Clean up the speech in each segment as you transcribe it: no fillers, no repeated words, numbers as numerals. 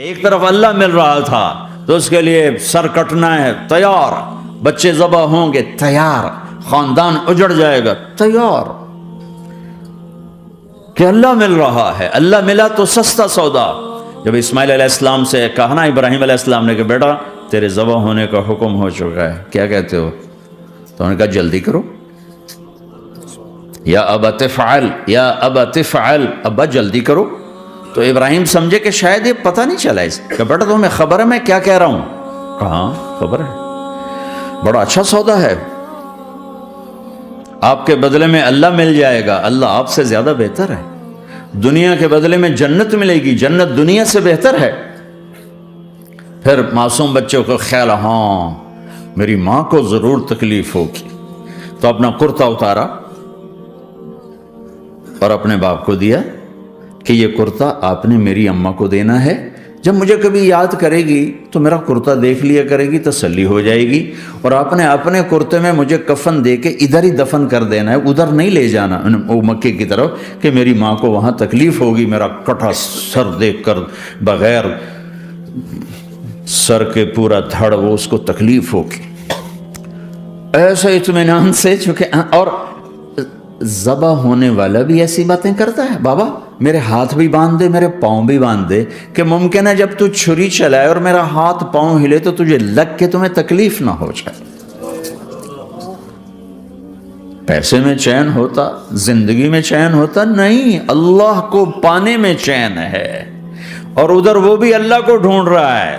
ایک طرف اللہ مل رہا تھا تو اس کے لیے سر کٹنا ہے تیار، بچے ذبح ہوں گے تیار، خاندان اجڑ جائے گا تیار، کہ اللہ مل رہا ہے۔ اللہ ملا تو سستا سودا۔ جب اسماعیل علیہ السلام سے کہا نا ابراہیم علیہ السلام نے کہ بیٹا تیرے ذبح ہونے کا حکم ہو چکا ہے، کیا کہتے ہو؟ تو انہوں نے کہا جلدی کرو، یا ابا تفعل، یا ابا تفعل، ابا جلدی کرو۔ تو ابراہیم سمجھے کہ شاید یہ پتہ نہیں چلا اس کہ بیٹا تمہیں خبر ہے میں کیا کہہ رہا ہوں؟ کہاں خبر ہے، بڑا اچھا سودا ہے، آپ کے بدلے میں اللہ مل جائے گا، اللہ آپ سے زیادہ بہتر ہے، دنیا کے بدلے میں جنت ملے گی، جنت دنیا سے بہتر ہے۔ پھر معصوم بچوں کو خیال، ہاں میری ماں کو ضرور تکلیف ہوگی، تو اپنا کرتا اتارا اور اپنے باپ کو دیا کہ یہ کرتا آپ نے میری اماں کو دینا ہے، جب مجھے کبھی یاد کرے گی تو میرا کرتا دیکھ لیا کرے گی، تسلی ہو جائے گی، اور آپ نے اپنے کرتے میں مجھے کفن دے کے ادھر ہی دفن کر دینا ہے، ادھر نہیں لے جانا وہ مکے کی طرف کہ میری ماں کو وہاں تکلیف ہوگی، میرا کٹا سر دیکھ کر بغیر سر کے پورا دھڑ وہ اس کو تکلیف ہوگی۔ ایسے اطمینان سے، چونکہ اور ذبح ہونے والا بھی ایسی باتیں کرتا ہے، بابا میرے ہاتھ بھی باندھ دے، میرے پاؤں بھی باندھ دے، کہ ممکن ہے جب تو چھری چلائے اور میرا ہاتھ پاؤں ہلے تو تجھے لگ کے تمہیں تکلیف نہ ہو جائے۔ پیسے میں چین ہوتا، زندگی میں چین ہوتا نہیں، اللہ کو پانے میں چین ہے، اور ادھر وہ بھی اللہ کو ڈھونڈ رہا ہے۔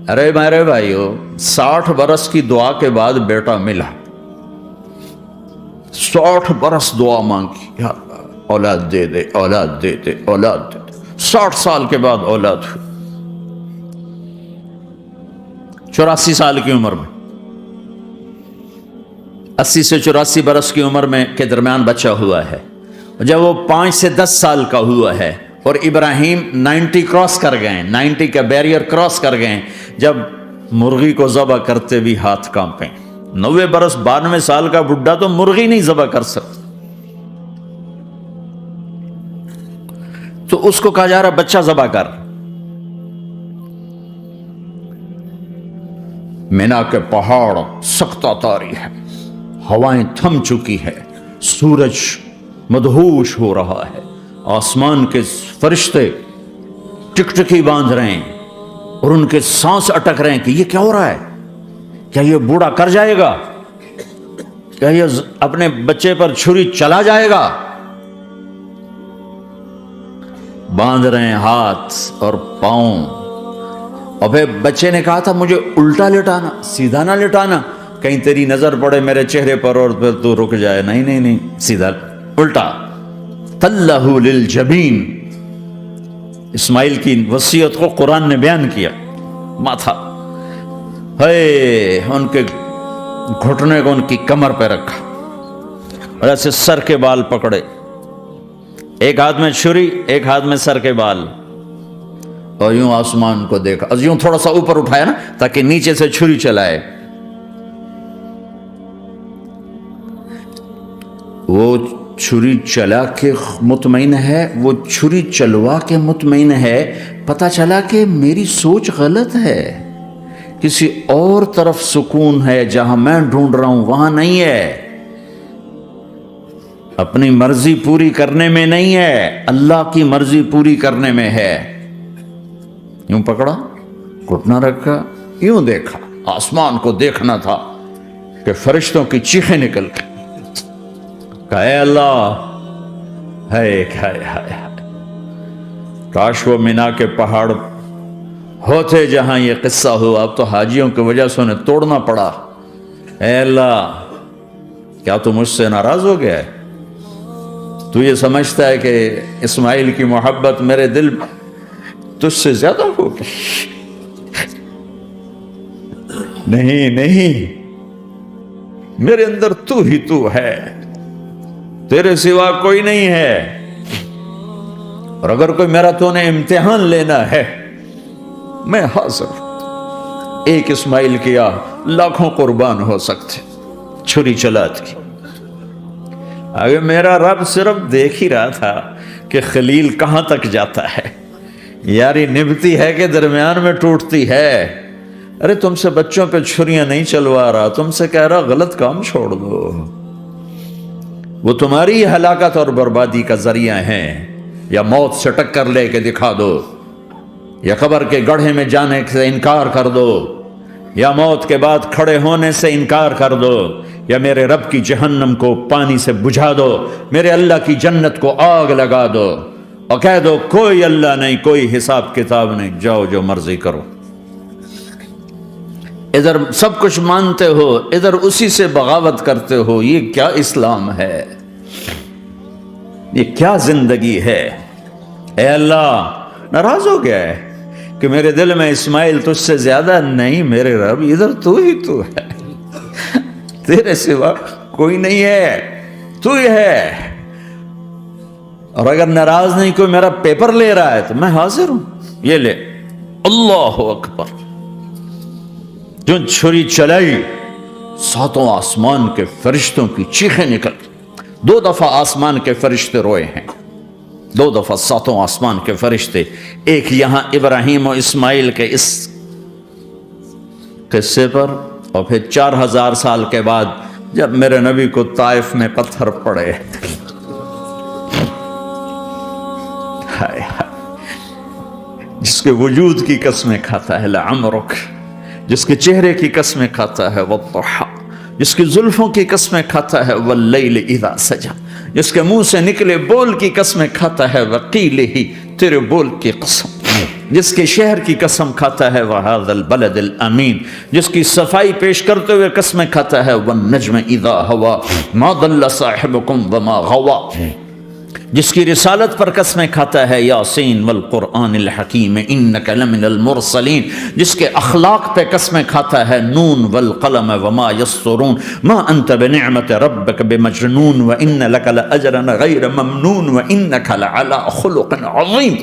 ارے میرے بھائیو، 60 برس کی دعا کے بعد بیٹا ملا، 60 برس دعا مانگی، یا اللہ اولاد دے دے، اولاد دے دے، اولاد دے دے، 60 سال کے بعد اولاد ہوئی، 84 سال کی عمر میں، 80 سے 84 برس کی عمر میں کے درمیان بچہ ہوا ہے۔ جب وہ 5 سے 10 سال کا ہوا ہے اور ابراہیم 90 کراس کر گئے، 90 کا بیریئر کراس کر گئے، جب مرغی کو ذبح کرتے بھی ہاتھ کانپیں، 90 برس 92 سال کا بڈھا تو مرغی نہیں ذبح کر سکتا، تو اس کو کہا جا رہا بچہ ذبح کر۔ مینا کے پہاڑ سختہ تاری ہے، ہوائیں تھم چکی ہے، سورج مدہوش ہو رہا ہے، آسمان کے فرشتے ٹکٹکی باندھ رہے ہیں اور ان کے سانس اٹک رہے ہیں کہ یہ کیا ہو رہا ہے، کیا یہ بوڑھا کر جائے گا، کیا یہ اپنے بچے پر چھری چلا جائے گا؟ باندھ رہے ہیں ہاتھ اور پاؤں، اور پھر بچے نے کہا تھا مجھے الٹا لٹانا، سیدھا نہ لٹانا، کہیں تیری نظر پڑے میرے چہرے پر اور پھر تو رک جائے، نہیں نہیں نہیں، سیدھا الٹا۔ تلہ للجبین، اسماعیل کی وصیت کو قرآن نے بیان کیا، ماتھا ہے ان کے گھٹنے کو ان کی کمر پہ رکھا اور ایسے سر کے بال پکڑے، ایک ہاتھ میں چھری، ایک ہاتھ میں سر کے بال، اور یوں آسمان کو دیکھا، یوں تھوڑا سا اوپر اٹھایا نا تاکہ نیچے سے چھری چلائے۔ وہ چھری چلا کے مطمئن ہے، وہ چھری چلوا کے مطمئن ہے، پتہ چلا کہ میری سوچ غلط ہے، کسی اور طرف سکون ہے، جہاں میں ڈھونڈ رہا ہوں وہاں نہیں ہے، اپنی مرضی پوری کرنے میں نہیں ہے، اللہ کی مرضی پوری کرنے میں ہے۔ یوں پکڑا، گھٹنا رکھا، یوں دیکھا، آسمان کو دیکھنا تھا کہ فرشتوں کی چیخیں نکل گئی، کہا اے اللہ، ہائے ہائے ہائے، کاش وہ مینا کے پہاڑ ہوتے جہاں یہ قصہ ہوا، اب تو حاجیوں کی وجہ سے انہیں توڑنا پڑا۔ اے اللہ، کیا تو مجھ سے ناراض ہو گیا ہے؟ تو یہ سمجھتا ہے کہ اسماعیل کی محبت میرے دل تجھ سے زیادہ ہوگی؟ نہیں نہیں، میرے اندر تو ہی تو ہے، تیرے سوا کوئی نہیں ہے، اور اگر کوئی میرا تو نے امتحان لینا ہے میں حاضر، ایک اسماعیل کیا لاکھوں قربان ہو سکتے، چھری چلاتی۔ اگر میرا رب صرف دیکھ ہی رہا تھا کہ خلیل کہاں تک جاتا ہے، یاری نبھتی ہے کہ درمیان میں ٹوٹتی ہے. ارے تم سے بچوں پہ چھریاں نہیں چلوا رہا، تم سے کہہ رہا غلط کام چھوڑ دو، وہ تمہاری ہلاکت اور بربادی کا ذریعہ ہیں. یا موت سے ٹکر لے کے دکھا دو، یا قبر کے گڑھے میں جانے سے انکار کر دو، یا موت کے بعد کھڑے ہونے سے انکار کر دو، یا میرے رب کی جہنم کو پانی سے بجھا دو، میرے اللہ کی جنت کو آگ لگا دو، اور کہہ دو کوئی اللہ نہیں، کوئی حساب کتاب نہیں، جاؤ جو مرضی کرو. ادھر سب کچھ مانتے ہو، ادھر اسی سے بغاوت کرتے ہو. یہ کیا اسلام ہے؟ یہ کیا زندگی ہے؟ اے اللہ، ناراض ہو گیا ہے کہ میرے دل میں اسماعیل تجھ سے زیادہ نہیں. میرے رب ادھر تو ہی تو ہے، تیرے سوا کوئی نہیں ہے، تو ہی ہے. اور اگر ناراض نہیں کوئی میرا پیپر لے رہا ہے تو میں حاضر ہوں، یہ لے. اللہ اکبر. جو چھری چلائی، ساتوں آسمان کے فرشتوں کی چیخیں نکل. 2 دفعہ آسمان کے فرشتے روئے ہیں، 2 دفعہ ساتوں آسمان کے فرشتے. ایک یہاں ابراہیم و اسماعیل کے اس قصے پر، اور پھر 4000 سال کے بعد جب میرے نبی کو طائف میں پتھر پڑے. ہائے ہائے. جس کے وجود کی قسمیں کھاتا ہے لعمرک، جس کے چہرے کی قسمیں کھاتا ہے والضحی، جس کی زلفوں کی قسمیں کھاتا ہے واللیل اذا سجا، جس کے منہ سے نکلے بول کی قسمیں کھاتا ہے وقیلہ، تیرے بول کی قسم، جس کے شہر کی قسم کھاتا ہے وہذا البلد الامین، جس کی صفائی پیش کرتے ہوئے قسمیں کھاتا ہے والنجم اذا ہوا ما ضل صاحبکم وما غوی، جس کی رسالت پر قسمیں کھاتا ہے یاسین والقرآن الحکیم انک لمن المرسلین، جس کے اخلاق پہ قسمیں کھاتا ہے نون والقلم وما یسطرون ما انت بنعمت ربک بمجنون وان لک لاجرا غیر ممنون وانک لعلی خلق عظیم،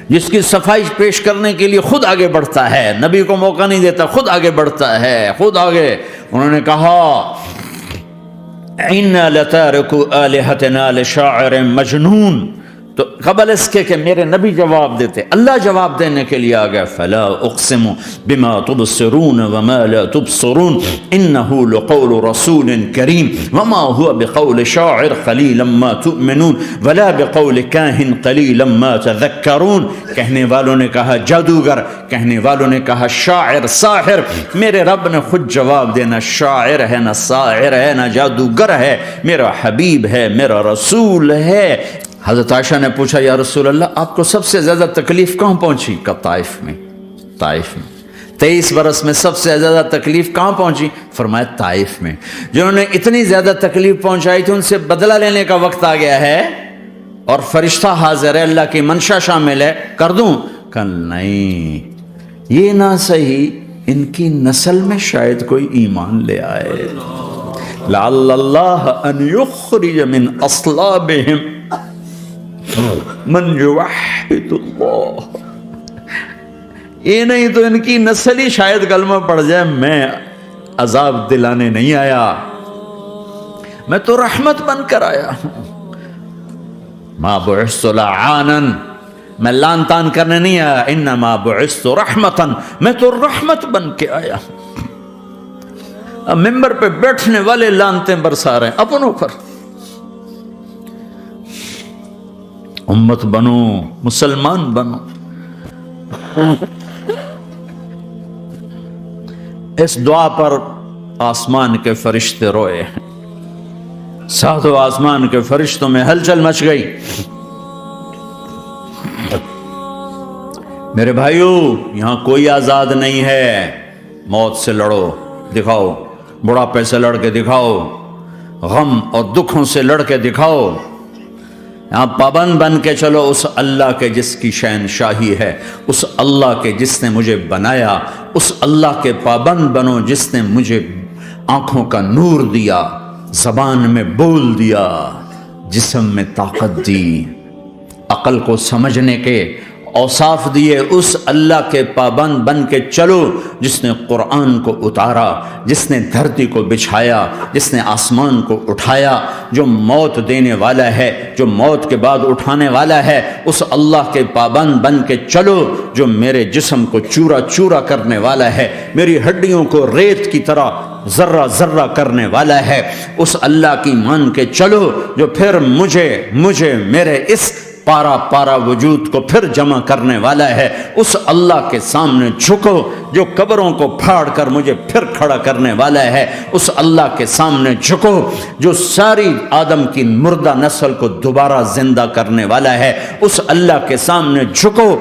جس کی صفائی پیش کرنے کے لیے خود آگے بڑھتا ہے، نبی کو موقع نہیں دیتا، خود آگے بڑھتا ہے، خود آگے. انہوں نے کہا اِنَّا لَتَارِكُ آلِهَتِنَا لِشَاعِرٍ مَجْنُونَ، تو قبل اس کے کہ میرے نبی جواب دیتے، اللہ جواب دینے کے لیے آ گیا. فَلَا أُقْسِمُ بِمَا تُبْصِرُونَ وَمَا لَا تُبْصِرُونَ إِنَّهُ لَقَوْلُ رَسُولٍ كَرِيمٍ وَمَا هُوَ بِقَوْلِ شَاعِرٍ قَلِيلًا مَا تُؤْمِنُونَ وَلَا بِقَوْلِ كَاهِنٍ قَلِيلًا مَا تَذَكَّرُونَ. کہنے والوں نے کہا جادوگر، کہنے والوں نے کہا شاعر، ساحر. میرے رب نے خود جواب دینا، شاعر ہے نہ ساحر ہے نہ جادوگر ہے، میرا حبیب ہے، میرا رسول ہے. حضرت عائشہ نے پوچھا یا رسول اللہ آپ کو سب سے زیادہ تکلیف کہاں پہنچی؟ کہ طائف میں. طائف میں 23 برس میں سب سے زیادہ تکلیف کہاں پہنچی؟ فرمایا طائف میں. جنہوں نے اتنی زیادہ تکلیف پہنچائی تھی ان سے بدلہ لینے کا وقت آ گیا ہے، اور فرشتہ حاضر ہے، اللہ کی منشا شامل ہے، کر دوں؟ کہ نہیں، یہ نہ صحیح، ان کی نسل میں شاید کوئی ایمان لے آئے. لعل اللہ ان یخرج من اصلابہم من یوحد اللہ. یہ نہیں تو ان کی نسل ہی شاید کلمہ پڑ جائے. میں عذاب دلانے نہیں آیا، میں تو رحمت بن کر آیا ہوں. ما بعثت لعانا، میں لان تان کرنے نہیں آیا، انما بعثت رحمتا، میں تو رحمت بن کے آیا ہوں. اب ممبر پہ بیٹھنے والے لانتے برسا رہے ہیں اپنوں پر. امت بنو، مسلمان بنو. اس دعا پر آسمان کے فرشتے روئے ہیں، ساتوں آسمان کے فرشتوں میں ہلچل مچ گئی. میرے بھائیو، یہاں کوئی آزاد نہیں ہے. موت سے لڑو، دکھاؤ، بڑھاپے سے لڑ کے دکھاؤ، غم اور دکھوں سے لڑ کے دکھاؤ. یہاں پابند بن کے چلو اس اللہ کے جس کی شہنشاہی ہے، اس اللہ کے جس نے مجھے بنایا، اس اللہ کے پابند بنو جس نے مجھے آنکھوں کا نور دیا، زبان میں بول دیا، جسم میں طاقت دی، عقل کو سمجھنے کے اوصاف دیے، اس اللہ کے پابند بن کے چلو جس نے قرآن کو اتارا، جس نے دھرتی کو بچھایا، جس نے آسمان کو اٹھایا، جو موت دینے والا ہے، جو موت کے بعد اٹھانے والا ہے، اس اللہ کے پابند بن کے چلو جو میرے جسم کو چورا چورا کرنے والا ہے، میری ہڈیوں کو ریت کی طرح ذرہ ذرہ کرنے والا ہے، اس اللہ کی مان کے چلو جو پھر مجھے میرے اس پارا پارا وجود کو پھر جمع کرنے والا ہے، اس اللہ کے سامنے جھکو جو قبروں کو پھاڑ کر مجھے پھر کھڑا کرنے والا ہے، اس اللہ کے سامنے جھکو جو ساری آدم کی مردہ نسل کو دوبارہ زندہ کرنے والا ہے، اس اللہ کے سامنے جھکو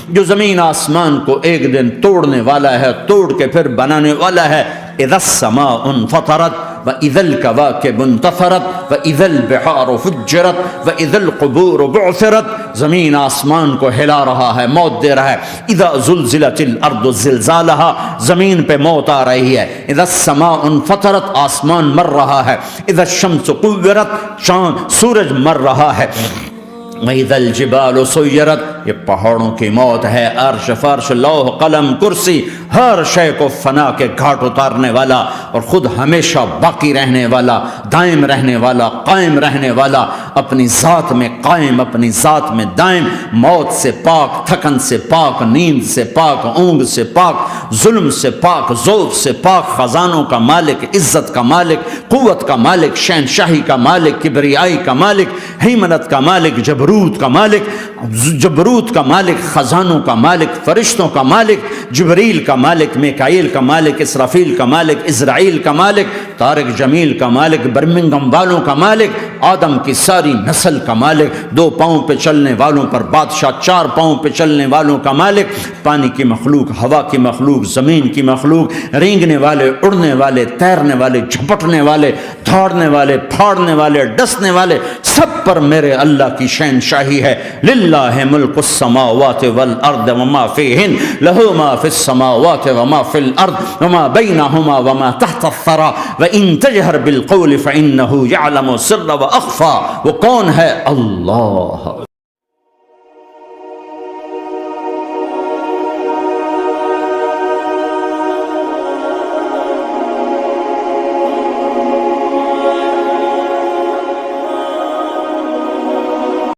جو زمین آسمان کو ایک دن توڑنے والا ہے، توڑ کے پھر بنانے والا ہے۔ اذا السماء انفطرت وَإِذَا الْكَوَاكِبُ انتَثَرَتْ وَإِذَا الْبِحَارُ فُجِّرَتْ وَإِذَا الْقُبُورُ بُعْثِرَتْ، زمین آسمان کو ہلا رہا ہے، موت دے رہا ہے۔ اِذَا زُلْزِلَتِ الْأَرْضُ زِلْزَالَهَا، زمین پہ موت آ رہی ہے۔ اِذَا السَّمَاءُ انفطرت، آسمان مر رہا ہے۔ اِذَا الشَّمْسُ كُوِّرَتْ، چاند سورج مر رہا ہے۔ وَإِذَا الْجِبَالُ سُيِّرَتْ، یہ پہاڑوں کی موت ہے۔ عرش فرش لوح قلم کرسی ہر شے کو فنا کے گھاٹ اتارنے والا اور خود ہمیشہ باقی رہنے والا، دائم رہنے والا، قائم رہنے والا، اپنی ذات میں قائم، اپنی ذات میں دائم، موت سے پاک، تھکن سے پاک، نیند سے پاک، اونگ سے پاک، ظلم سے پاک، ذوق سے پاک، خزانوں کا مالک، عزت کا مالک، قوت کا مالک، شہنشاہی کا مالک، کبریائی کا مالک، ہیمنت کا مالک، جبروت کا مالک، خزانوں کا مالک، فرشتوں کا مالک، جبریل کا مالک، میکائیل کا مالک، اسرافیل کا مالک، اسرائیل کا مالک، طارق جمیل کا مالک، برمنگم والوں کا مالک، آدم کی ساری نسل کا مالک، 2 پاؤں پہ چلنے والوں پر بادشاہ، 4 پاؤں پہ چلنے والوں کا مالک، پانی کی مخلوق، ہوا کی مخلوق، زمین کی مخلوق، رینگنے والے، اڑنے والے، تیرنے والے، جھپٹنے والے، دھاڑنے والے، پھاڑنے والے، ڈسنے والے، سب پر میرے اللہ کی شہنشاہی ہے۔ للہ ملک السماوات والارض وما فیہن، لہ ما فی السماوات وما فی الارض وما بینہما وما تحت الثری وان تجہر بالقول فانہ یعلم السر واخفی۔ وہ کون ہے؟ اللہ۔